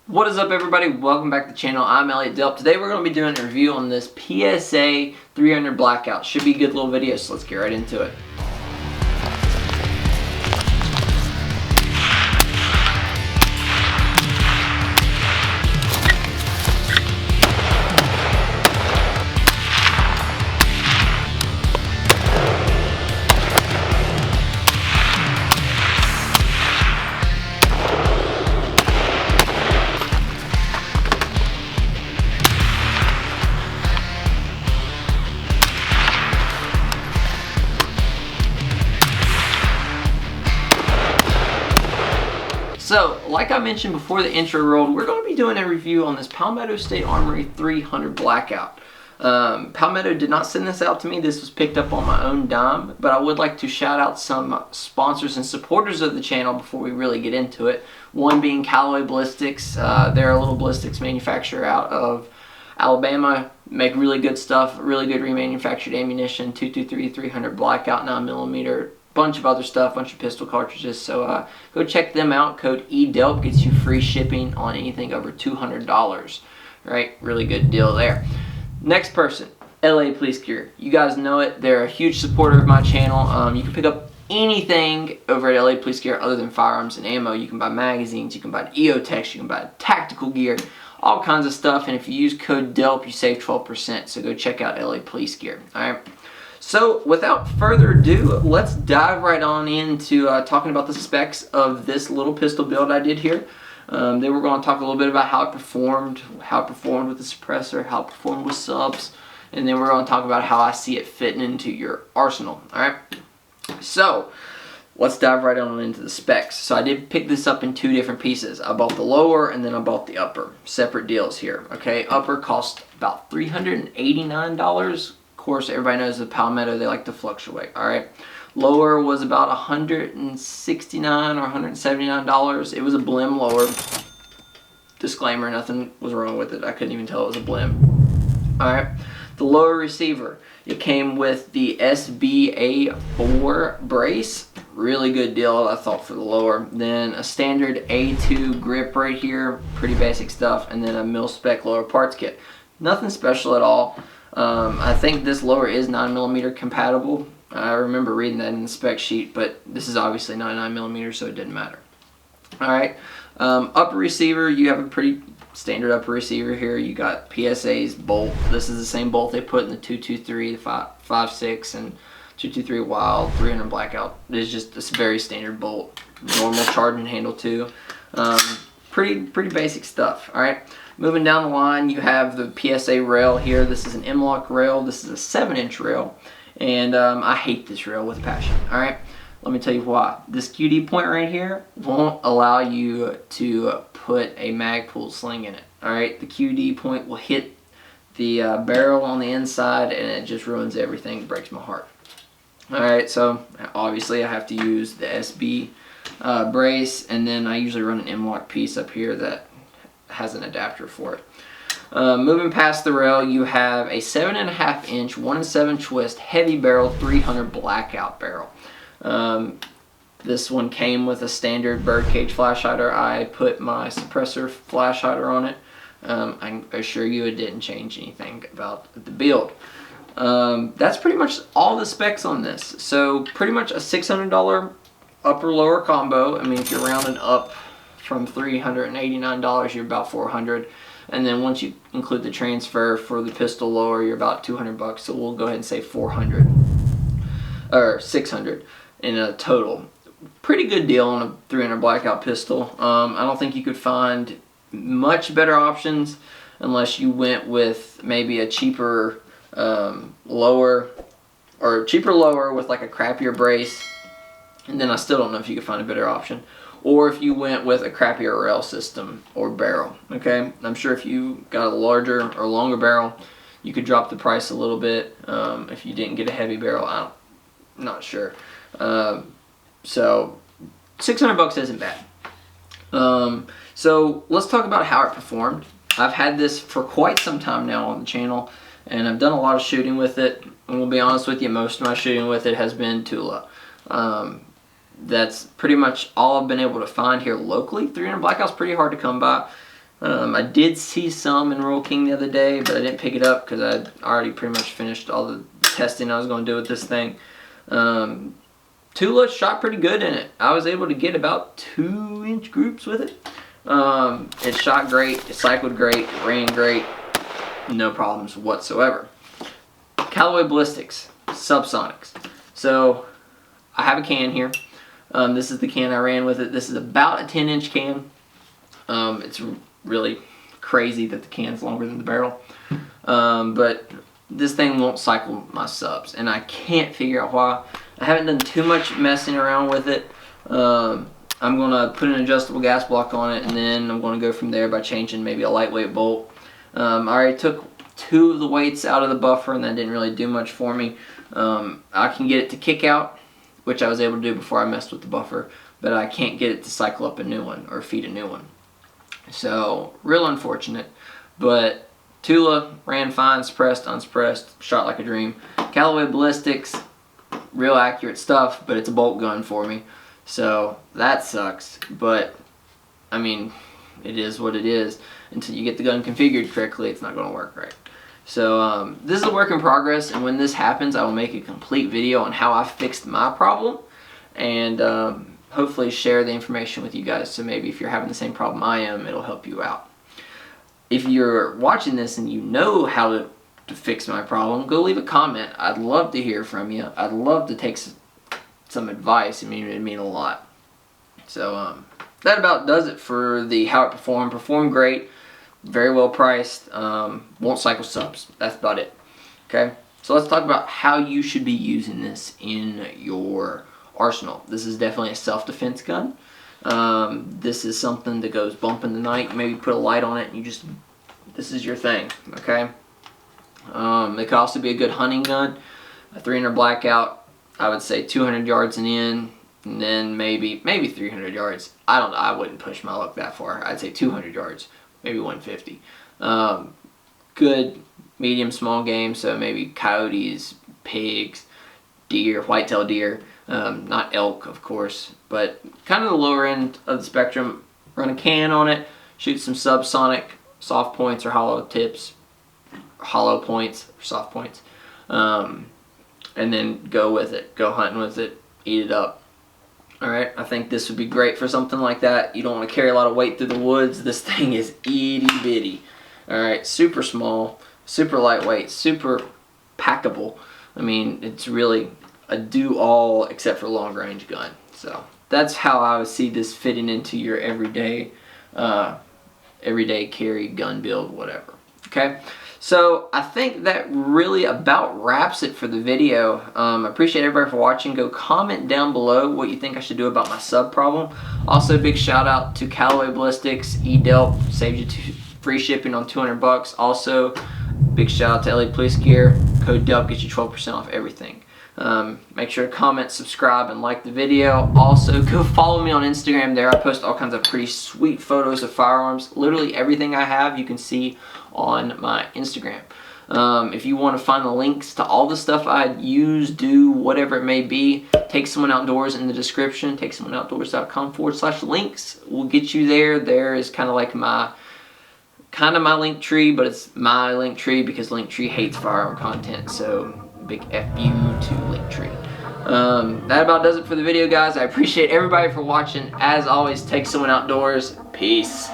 What is up, everybody? Welcome back to the channel. I'm Elliott Delp. Today we're going to be doing a review on this PSA 300 blackout. Should be a good little video, so let's get right into it. So, like I mentioned before the intro rolled, we're going to be doing a review on this Palmetto State Armory 300 blackout. Palmetto did not send this out to me. This was picked up on my own dime, but I would like to shout out some sponsors and supporters of the channel before we really get into it. One being Callaway Ballistics. They're a little ballistics manufacturer out of Alabama. Make really good stuff, really good remanufactured ammunition, 223 300 blackout 9mm. Bunch of other stuff, bunch of pistol cartridges, so go check them out. Code EDELP gets you free shipping on anything over $200. Right, really good deal there. Next person, LA Police Gear. You guys know it, they're a huge supporter of my channel. You can pick up anything over at LA Police Gear other than firearms and ammo. You can buy magazines, you can buy EOTechs, you can buy tactical gear, all kinds of stuff, and if you use code DELP you save 12%, so go check out LA Police Gear. Alright. So, without further ado, let's dive right on into talking about the specs of this little pistol build I did here. Then we're going to talk a little bit about how it performed with the suppressor, how it performed with subs, and then we're going to talk about how I see it fitting into your arsenal. Alright, so let's dive right on into the specs. So I did pick this up in two different pieces. I bought the lower and then I bought the upper. Separate deals here. Okay, upper cost about $389. Of course, everybody knows the Palmetto, they like to fluctuate. All right, lower was about $169 or $179. It was a blim lower. Disclaimer, nothing was wrong with it. I couldn't even tell it was a blim. All right, the lower receiver, it came with the SBA4 brace. Really good deal, I thought, for the lower. Then a standard A2 grip right here, pretty basic stuff, and then a mil-spec lower parts kit. Nothing special at all. I think this lower is 9mm compatible. I remember reading that in the spec sheet, but this is obviously not 9mm, so it didn't matter. Alright, upper receiver, you have a pretty standard upper receiver here. You got PSA's bolt. This is the same bolt they put in the 223, the 5.6, and 223 Wild, 300 blackout. It's just this very standard bolt. Normal charging handle too. Pretty basic stuff. Alright. Moving down the line, you have the PSA rail here. This is an M-LOK rail. This is a 7-inch rail, and I hate this rail with passion. All right, let me tell you why. This QD point right here won't allow you to put a mag pull sling in it. All right, the QD point will hit the barrel on the inside, and it just ruins everything. It breaks my heart. All right, so obviously I have to use the SB brace, and then I usually run an M-LOK piece up here that has an adapter for it. Moving past the rail, you have a 7.5-inch 1-7 twist heavy barrel 300 blackout barrel. This one came with a standard birdcage flash hider. I put my suppressor flash hider on it. I can assure you it didn't change anything about the build. That's pretty much all the specs on this. So pretty much a $600 upper lower combo. I mean, if you're rounding up from $389, you're about $400, and then once you include the transfer for the pistol lower, you're about $200. So we'll go ahead and say $400 or $600 in a total. Pretty good deal on a 300 blackout pistol. I don't think you could find much better options unless you went with maybe a cheaper lower, or cheaper lower with like a crappier brace, and then I still don't know if you could find a better option. Or if you went with a crappier rail system or barrel. Okay, I'm sure if you got a larger or longer barrel, you could drop the price a little bit. If you didn't get a heavy barrel, I'm not sure. So $600 isn't bad. So let's talk about how it performed. I've had this for quite some time now on the channel, and I've done a lot of shooting with it. And we'll be honest with you, most of my shooting with it has been Tula. That's pretty much all I've been able to find here locally. 300 blackout's pretty hard to come by. I did see some in Royal King the other day, but I didn't pick it up because I already pretty much finished all the testing I was going to do with this thing. Tula shot pretty good in it. I was able to get about 2-inch groups with it. It shot great, it cycled great, it ran great, no problems whatsoever. Callaway Ballistics, Subsonics. So I have a can here. This is the can I ran with it. This is about a 10-inch can. It's really crazy that the can's longer than the barrel. But this thing won't cycle my subs, and I can't figure out why. I haven't done too much messing around with it. I'm going to put an adjustable gas block on it, and then I'm going to go from there by changing maybe a lightweight bolt. I already took 2 of the weights out of the buffer, and that didn't really do much for me. I can get it to kick out, which I was able to do before I messed with the buffer, but I can't get it to cycle up a new one or feed a new one. So, real unfortunate, but Tula ran fine, suppressed, unsuppressed, shot like a dream. Callaway Ballistics, real accurate stuff, but it's a bolt gun for me, so that sucks. But I mean, it is what it is. Until you get the gun configured correctly, it's not going to work right. So this is a work in progress, and when this happens, I will make a complete video on how I fixed my problem, and hopefully share the information with you guys, so maybe if you're having the same problem I am, it'll help you out. If you're watching this and you know how to fix my problem, go leave a comment. I'd love to hear from you. I'd love to take some advice. I mean, it'd mean a lot. So that about does it for the how it performed. Performed great, very well priced, won't cycle subs. That's about it. Okay, so let's talk about how you should be using this in your arsenal. This is definitely a self-defense gun. This is something that goes bump in the night. Maybe put a light on it and you just, this is your thing. Okay. It could also be a good hunting gun. A 300 blackout, I would say 200 yards and in, and then maybe 300 yards. I wouldn't push my luck that far. I'd say 200 yards, maybe 150. Good medium small game, so maybe coyotes, pigs, deer, whitetail deer. Not elk, of course, but kind of the lower end of the spectrum. Run a can on it, shoot some subsonic soft points or hollow tips, hollow points or soft points, and then go with it. Go hunting with it, eat it up. Alright, I think this would be great for something like that. You don't want to carry a lot of weight through the woods. This thing is itty bitty. Alright, super small, super lightweight, super packable. I mean, it's really a do-all except for long-range gun. So that's how I would see this fitting into your everyday carry, gun build, whatever. Okay, so I think that really about wraps it for the video. I appreciate everybody for watching. Go comment down below what you think I should do about my sub problem. Also, big shout out to Callaway Ballistics, Delp, saved you free shipping on 200 bucks. Also, big shout out to Elliott Police Gear. Code Delp gets you 12% off everything. Make sure to comment, subscribe, and like the video. Also, go follow me on Instagram. There I post all kinds of pretty sweet photos of firearms. Literally everything I have you can see on my Instagram. If you want to find the links to all the stuff I use, do, whatever it may be, Take Someone Outdoors in the description. TakeSomeoneOutdoors.com/links will get you there. There is kind of like my link tree, but it's my link tree because Linktree hates firearm content. So big F you to Linktree. That about does it for the video, guys. I appreciate everybody for watching. As always, take someone outdoors. Peace.